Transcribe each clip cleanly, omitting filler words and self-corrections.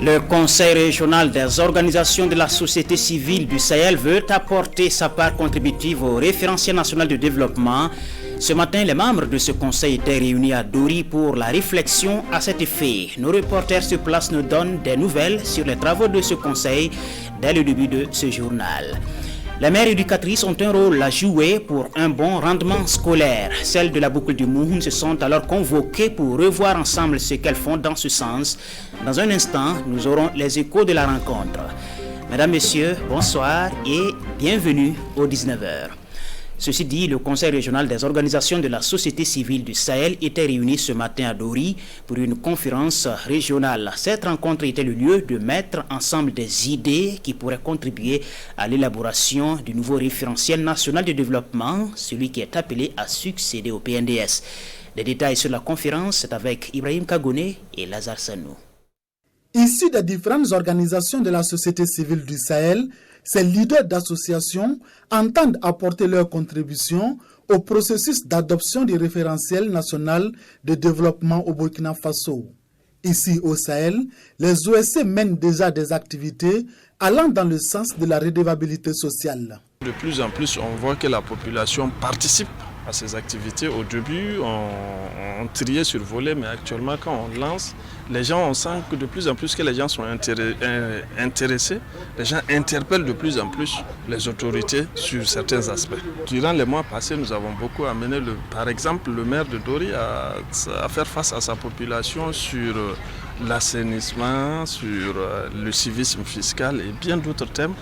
Le Conseil régional des organisations de la société civile du Sahel veut apporter sa part contributive au référentiel national de développement. Ce matin, les membres de ce conseil étaient réunis à Dori pour la réflexion à cet effet. Nos reporters sur place nous donnent des nouvelles sur les travaux de ce conseil dès le début de ce journal. Les mères éducatrices ont un rôle à jouer pour un bon rendement scolaire. Celles de la boucle du Mouhoun se sont alors convoquées pour revoir ensemble ce qu'elles font dans ce sens. Dans un instant, nous aurons les échos de la rencontre. Mesdames, Messieurs, bonsoir et bienvenue au 19h. Ceci dit, le Conseil régional des organisations de la société civile du Sahel était réuni ce matin à Dori pour une conférence régionale. Cette rencontre était le lieu de mettre ensemble des idées qui pourraient contribuer à l'élaboration du nouveau référentiel national de développement, celui qui est appelé à succéder au PNDS. Les détails sur la conférence, c'est avec Ibrahim Kagone et Lazare Sanou. Issus des différentes organisations de la société civile du Sahel, ces leaders d'associations entendent apporter leur contribution au processus d'adoption du référentiel national de développement au Burkina Faso. Ici au Sahel, les OSC mènent déjà des activités allant dans le sens de la redevabilité sociale. De plus en plus, on voit que la population participe à ces activités. Au début, on triait sur volet, mais actuellement, quand on lance, les gens, on sent que de plus en plus que les gens sont intéressés. Les gens interpellent de plus en plus les autorités sur certains aspects. Durant les mois passés, nous avons beaucoup amené, par exemple, le maire de Dori à faire face à sa population sur l'assainissement, sur le civisme fiscal et bien d'autres thèmes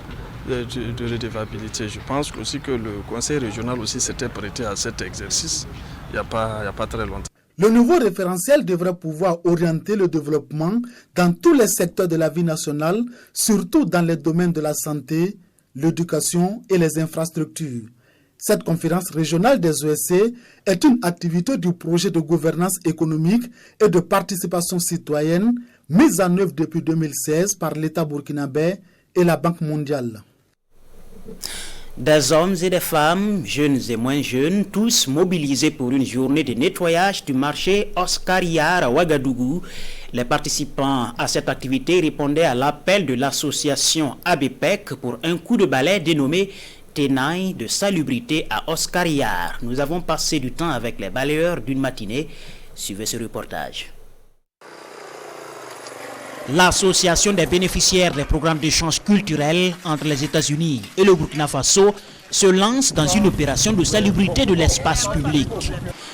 de redevabilité. Je pense aussi que le conseil régional aussi s'était prêté à cet exercice il n'y a pas très longtemps. Le nouveau référentiel devrait pouvoir orienter le développement dans tous les secteurs de la vie nationale, surtout dans les domaines de la santé, l'éducation et les infrastructures. Cette conférence régionale des OSC est une activité du projet de gouvernance économique et de participation citoyenne mise en œuvre depuis 2016 par l'État burkinabé et la Banque mondiale. Des hommes et des femmes, jeunes et moins jeunes, tous mobilisés pour une journée de nettoyage du marché Oscar Yar à Ouagadougou. Les participants à cette activité répondaient à l'appel de l'association ABPEC pour un coup de balai dénommé Tenaille de salubrité à Oscar Yar. Nous avons passé du temps avec les balayeurs d'une matinée. Suivez ce reportage. L'association des bénéficiaires des programmes d'échange culturel entre les États-Unis et le Burkina Faso se lance dans une opération de salubrité de l'espace public.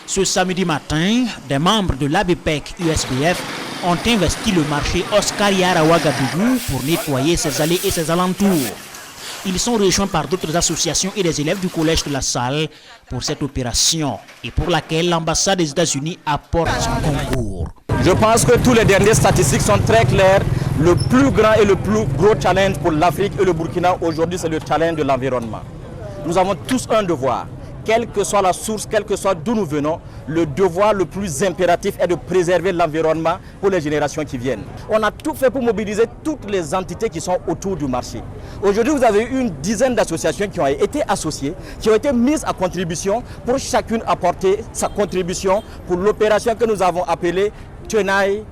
Ce samedi matin, des membres de l'ABPEC USPF ont investi le marché Oscar Yar à Ouagadougou pour nettoyer ses allées et ses alentours. Ils sont rejoints par d'autres associations et des élèves du collège de la Salle pour cette opération et pour laquelle l'ambassade des États-Unis apporte son concours. Je pense que tous les dernières statistiques sont très claires. Le plus grand et le plus gros challenge pour l'Afrique et le Burkina aujourd'hui, c'est le challenge de l'environnement. Nous avons tous un devoir. Quelle que soit la source, quel que soit d'où nous venons, le devoir le plus impératif est de préserver l'environnement pour les générations qui viennent. On a tout fait pour mobiliser toutes les entités qui sont autour du marché. Aujourd'hui, vous avez eu une dizaine d'associations qui ont été associées, qui ont été mises à contribution pour chacune apporter sa contribution pour l'opération que nous avons appelée Tenaille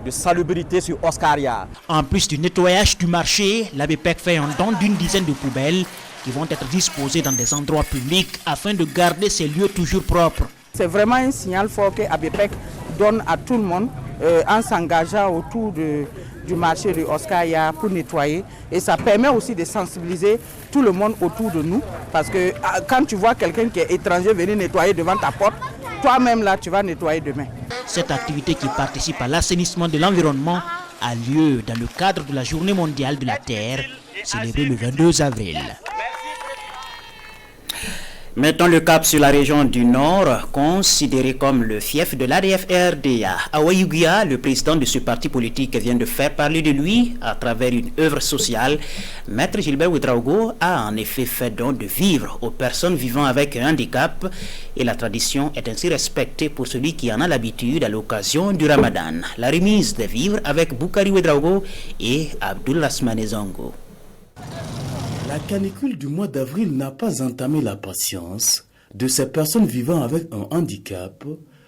de salubrité sur Oscar Yar. En plus du nettoyage du marché, l'ABPEC fait un don d'une dizaine de poubelles qui vont être disposées dans des endroits publics afin de garder ces lieux toujours propres. C'est vraiment un signal fort que ABPEC donne à tout le monde en s'engageant autour du marché de Oscar Yar pour nettoyer. Et ça permet aussi de sensibiliser tout le monde autour de nous. Parce que quand tu vois quelqu'un qui est étranger venir nettoyer devant ta porte, toi-même là, tu vas nettoyer demain. Cette activité qui participe à l'assainissement de l'environnement a lieu dans le cadre de la Journée mondiale de la Terre, célébrée le 22 avril. Mettons le cap sur la région du Nord, considérée comme le fief de l'ADF-RDA. À Ouagadougou, le président de ce parti politique vient de faire parler de lui à travers une œuvre sociale. Maître Gilbert Ouedraogo a en effet fait don de vivres aux personnes vivant avec un handicap et la tradition est ainsi respectée pour celui qui en a l'habitude à l'occasion du Ramadan. La remise des vivres avec Boukari Ouedraogo et Abdoul Rasmane Zongo. La canicule du mois d'avril n'a pas entamé la patience de ces personnes vivant avec un handicap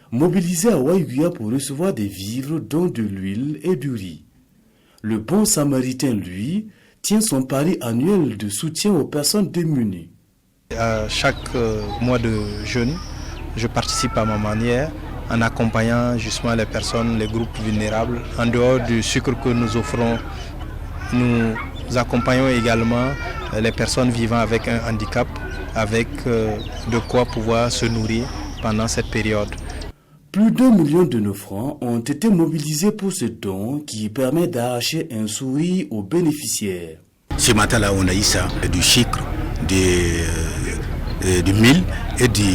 mobilisées à Ouagadougou pour recevoir des vivres dont de l'huile et du riz. Le Bon Samaritain, lui, tient son pari annuel de soutien aux personnes démunies. À chaque mois de jeûne, je participe à ma manière en accompagnant justement les personnes, les groupes vulnérables. En dehors du sucre que nous offrons, nous accompagnons également les personnes vivant avec un handicap, avec de quoi pouvoir se nourrir pendant cette période. Plus d'1 million de nos francs ont été mobilisés pour ce don qui permet d'arracher un sourire aux bénéficiaires. Ce matin-là, on a eu ça, du sucre, du mil et du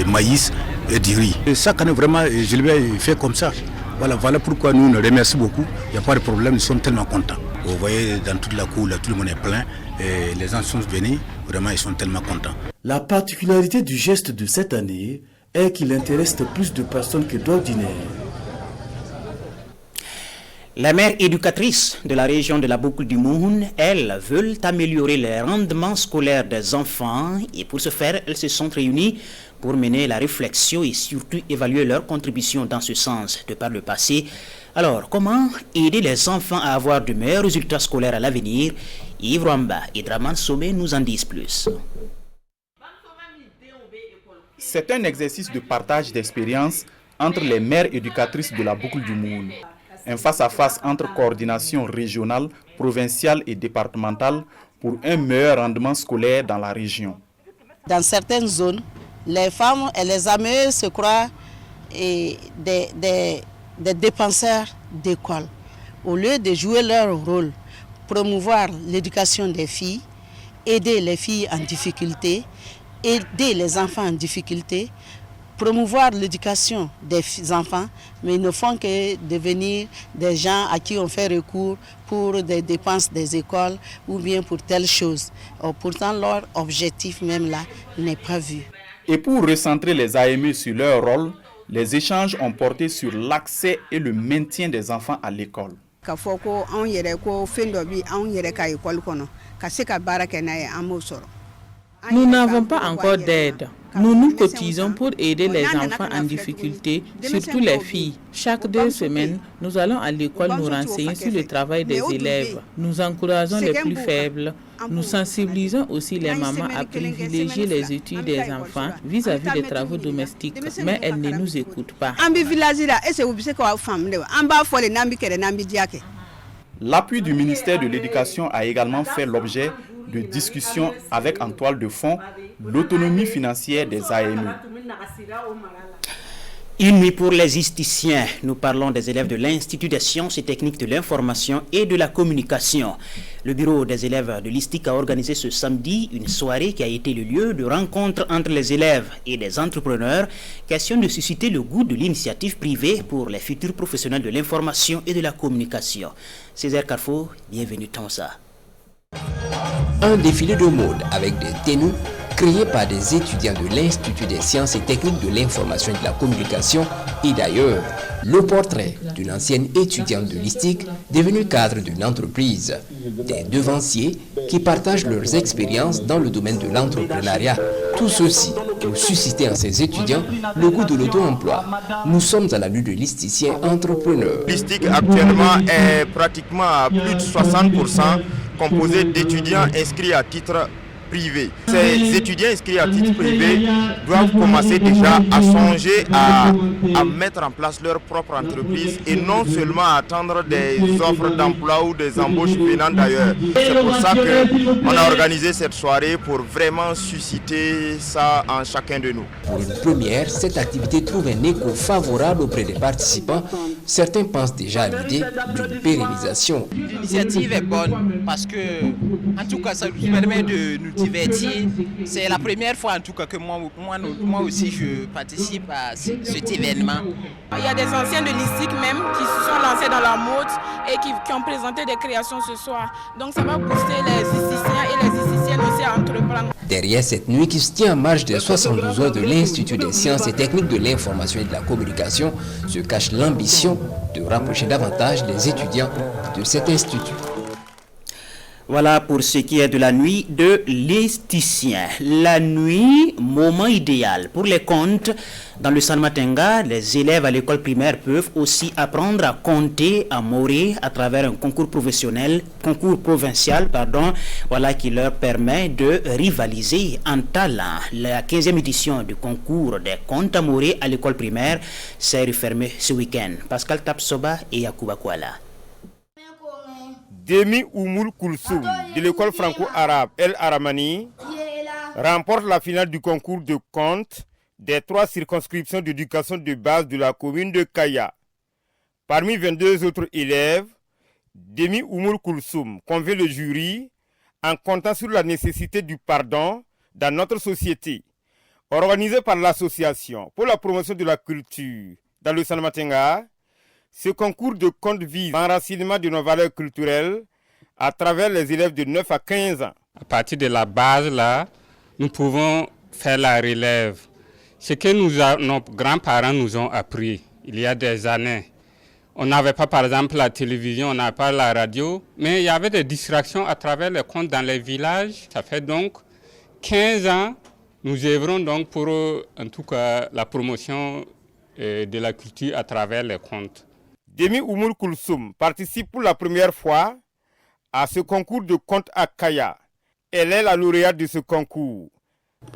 maïs et du riz. Et chaque année, vraiment, je l'ai fait comme ça. Voilà pourquoi nous remercions beaucoup. Il n'y a pas de problème, nous sommes tellement contents. Vous voyez, dans toute la cour, là, tout le monde est plein. Et les gens sont venus, vraiment, ils sont tellement contents. La particularité du geste de cette année est qu'il intéresse plus de personnes que d'ordinaire. Les mères éducatrices de la région de la Boucle du Moun, elles, veulent améliorer les rendements scolaires des enfants et pour ce faire, elles se sont réunies pour mener la réflexion et surtout évaluer leur contribution dans ce sens de par le passé. Alors, comment aider les enfants à avoir de meilleurs résultats scolaires à l'avenir? Yves Ramba et Draman Somé nous en disent plus. C'est un exercice de partage d'expérience entre les mères éducatrices de la Boucle du Moun. Un face-à-face entre coordination régionale, provinciale et départementale pour un meilleur rendement scolaire dans la région. Dans certaines zones, les femmes et les amoureux se croient des dépenseurs d'école. Au lieu de jouer leur rôle, promouvoir l'éducation des filles, aider les filles en difficulté, aider les enfants en difficulté, promouvoir l'éducation des enfants, mais ils ne font que devenir des gens à qui on fait recours pour des dépenses des écoles ou bien pour telle chose. Pourtant, leur objectif même là n'est pas vu. Et pour recentrer les AME sur leur rôle, les échanges ont porté sur l'accès et le maintien des enfants à l'école. Nous n'avons pas encore d'aide. Nous nous cotisons pour aider les enfants en difficulté, surtout les filles. Chaque 2 semaines, nous allons à l'école nous renseigner sur le travail des élèves. Nous encourageons les plus faibles. Nous sensibilisons aussi les mamans à privilégier les études des enfants vis-à-vis des travaux domestiques, mais elles ne nous écoutent pas. L'appui du ministère de l'Éducation a également fait l'objet de discussions avec en toile de fond l'autonomie financière des AME. Une nuit pour les isticiens. Nous parlons des élèves de l'Institut des sciences et techniques de l'information et de la communication. Le bureau des élèves de l'ISTIC a organisé ce samedi une soirée qui a été le lieu de rencontre entre les élèves et des entrepreneurs. Question de susciter le goût de l'initiative privée pour les futurs professionnels de l'information et de la communication. Césaire Carrefour, bienvenue dans ça. Un défilé de mode avec des tenues créé par des étudiants de l'Institut des sciences et techniques de l'information et de la communication et d'ailleurs le portrait d'une ancienne étudiante de l'ISTIC devenue cadre d'une entreprise. Des devanciers qui partagent leurs expériences dans le domaine de l'entrepreneuriat. Tout ceci pour susciter en ces étudiants le goût de l'auto-emploi. Nous sommes à la lutte de l'isticien entrepreneur. L'ISTIC actuellement est pratiquement à plus de 60% composé d'étudiants inscrits à titre privé. Ces étudiants inscrits à titre privé doivent commencer déjà à songer à mettre en place leur propre entreprise et non seulement à attendre des offres d'emploi ou des embauches venant d'ailleurs. C'est pour ça qu'on a organisé cette soirée pour vraiment susciter ça en chacun de nous. Pour une première, cette activité trouve un écho favorable auprès des participants. Certains pensent déjà à l'idée d'une pérennisation. L'initiative est bonne parce que, en tout cas, ça nous permet de nous divertir. C'est la première fois en tout cas que moi aussi je participe à cet événement. Il y a des anciens de l'ISTIC même qui se sont lancés dans la mode et qui ont présenté des créations ce soir. Donc ça va booster les isticiens et les isticiennes aussi à entreprendre. Derrière cette nuit qui se tient en marge des 72 heures de l'Institut des sciences et techniques de l'information et de la communication se cache l'ambition de rapprocher davantage les étudiants de cet institut. Voilà pour ce qui est de la nuit de l'esthéticien. La nuit, moment idéal pour les comptes. Dans le Salmatenga, les élèves à l'école primaire peuvent aussi apprendre à compter à Morée à travers un concours provincial, voilà, qui leur permet de rivaliser en talent. La 15e édition du concours des comptes à Morée à l'école primaire s'est refermée ce week-end. Pascal Tapsoba et Yakuba Kouala. Demi Oumoul Koulsoum de l'école franco-arabe El Aramani remporte la finale du concours de compte des 3 circonscriptions d'éducation de base de la commune de Kaya. Parmi 22 autres élèves, Demi Oumoul Koulsoum convainc le jury en comptant sur la nécessité du pardon dans notre société. Organisé par l'association pour la promotion de la culture dans le Salmatenga, ce concours de compte vise l'enracinement de nos valeurs culturelles à travers les élèves de 9 à 15 ans. À partir de la base, là, nous pouvons faire la relève. Ce que nos grands-parents nous ont appris il y a des années. On n'avait pas, par exemple, la télévision, on n'avait pas la radio, mais il y avait des distractions à travers les contes dans les villages. Ça fait donc 15 ans, nous œuvrons donc pour, en tout cas, la promotion de la culture à travers les contes. Demi Oumoul Koulsoum participe pour la première fois à ce concours de contes à Kaya. Elle est la lauréate de ce concours.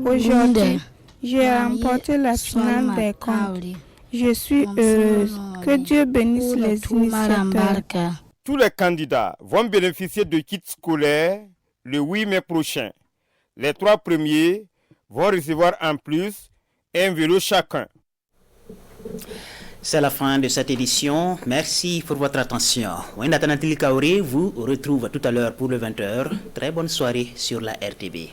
Aujourd'hui, j'ai remporté la finale des contes. Je suis heureuse. Que Dieu bénisse les initiateurs. Tous les candidats vont bénéficier de kits scolaires le 8 mai prochain. Les 3 premiers vont recevoir en plus un vélo chacun. C'est la fin de cette édition. Merci pour votre attention. Wenda Tanatil Kaori vous retrouve tout à l'heure pour le 20h. Très bonne soirée sur la RTB.